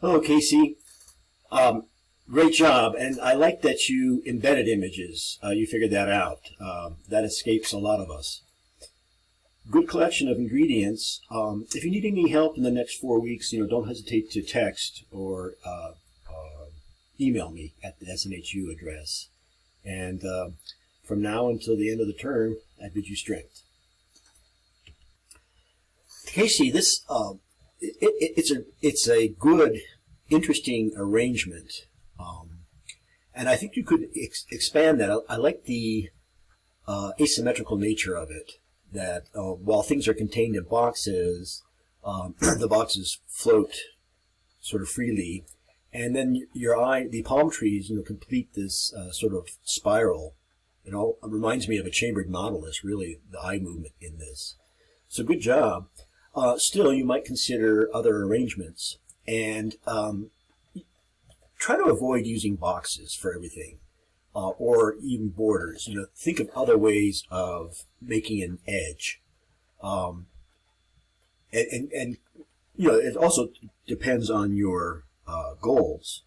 Hello, Casey. Great job, and I like that you embedded images. You figured that out. That escapes a lot of us. Good collection of ingredients. If you need any help in the next 4 weeks, don't hesitate to text or email me at the SNHU address. And from now until the end of the term, I bid you strength. Casey, this it's a good, interesting arrangement, and I think you could expand that. I like the asymmetrical nature of it. That while things are contained in boxes, the boxes float sort of freely, and then the palm trees, complete this sort of spiral. It all reminds me of a chambered nautilus, really, the eye movement in this. So good job. Still, you might consider other arrangements, and try to avoid using boxes for everything, or even borders. Think of other ways of making an edge, and it also depends on your goals.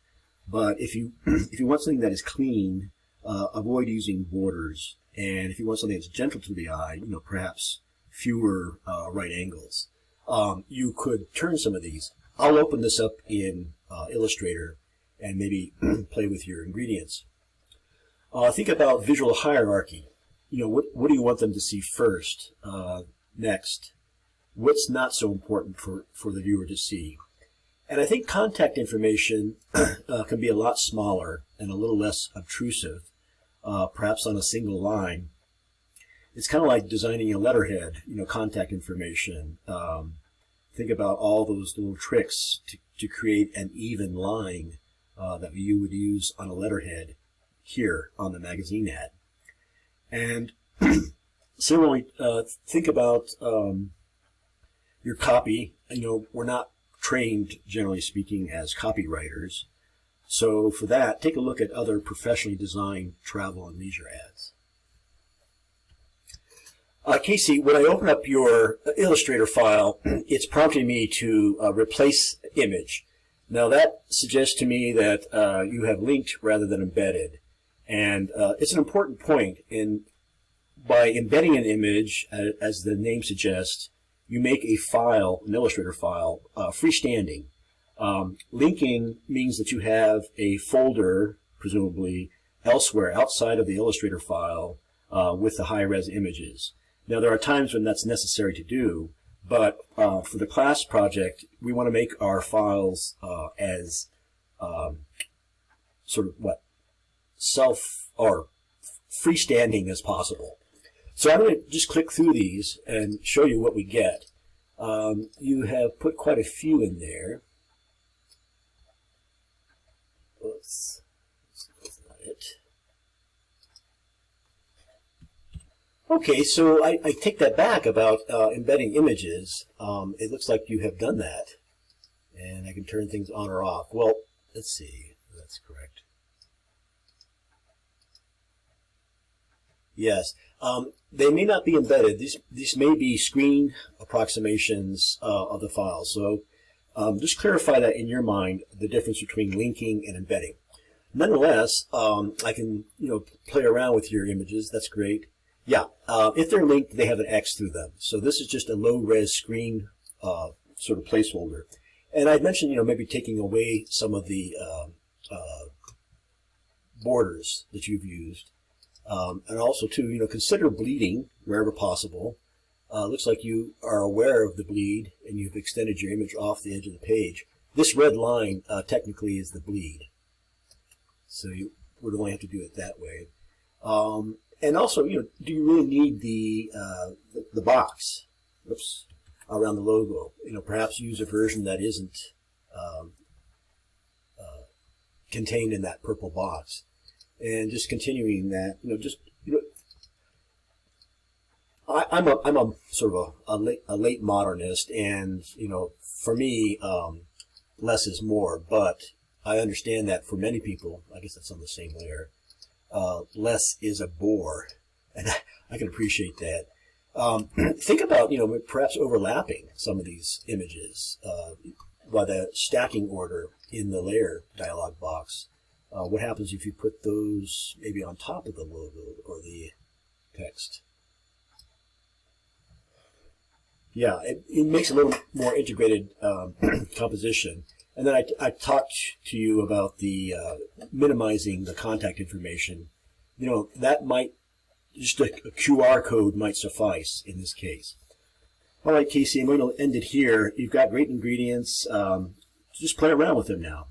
But if you want something that is clean, avoid using borders, and if you want something that's gentle to the eye, perhaps fewer right angles. You could turn some of these. I'll open this up in Illustrator and maybe play with your ingredients. Think about visual hierarchy. What do you want them to see first? Next? What's not so important for the viewer to see? And I think contact information can be a lot smaller and a little less obtrusive, perhaps on a single line. It's kind of like designing a letterhead, contact information. Think about all those little tricks to create an even line that you would use on a letterhead here on the magazine ad. And similarly, think about your copy. We're not trained, generally speaking, as copywriters. So for that, take a look at other professionally designed travel and leisure ads. Casey, when I open up your Illustrator file, it's prompting me to replace image. Now that suggests to me that you have linked rather than embedded. And it's an important point. By embedding an image, as the name suggests, you make a file, an Illustrator file, freestanding. Linking means that you have a folder, presumably, elsewhere outside of the Illustrator file with the high-res images. Now, there are times when that's necessary to do, but for the class project, we want to make our files as sort of self or freestanding as possible. So I'm going to just click through these and show you what we get. You have put quite a few in there. Oops, that's not it. Okay, so I take that back about embedding images. It looks like you have done that. And I can turn things on or off. Well, let's see. That's correct. Yes. They may not be embedded. These may be screen approximations of the file. So just clarify that in your mind, the difference between linking and embedding. Nonetheless, I can play around with your images. That's great. Yeah, if they're linked, they have an X through them. So this is just a low-res screen sort of placeholder. And I mentioned, maybe taking away some of the borders that you've used. And also, too, consider bleeding wherever possible. Looks like you are aware of the bleed, and you've extended your image off the edge of the page. This red line technically is the bleed. So you would only have to do it that way. And also, do you really need the box, around the logo? Perhaps use a version that isn't contained in that purple box. And just continuing that, I'm a sort of a late modernist, and for me, less is more. But I understand that for many people, I guess that's on the same layer. Less is a bore, and I can appreciate that. Think about, perhaps overlapping some of these images. by the stacking order in the layer dialog box. What happens if you put those maybe on top of the logo or the text? Yeah, it makes a little more integrated composition. And then I talked to you about the minimizing the contact information. That might, just a QR code might suffice in this case. All right, Casey, I'm going to end it here. You've got great ingredients. Just play around with them now.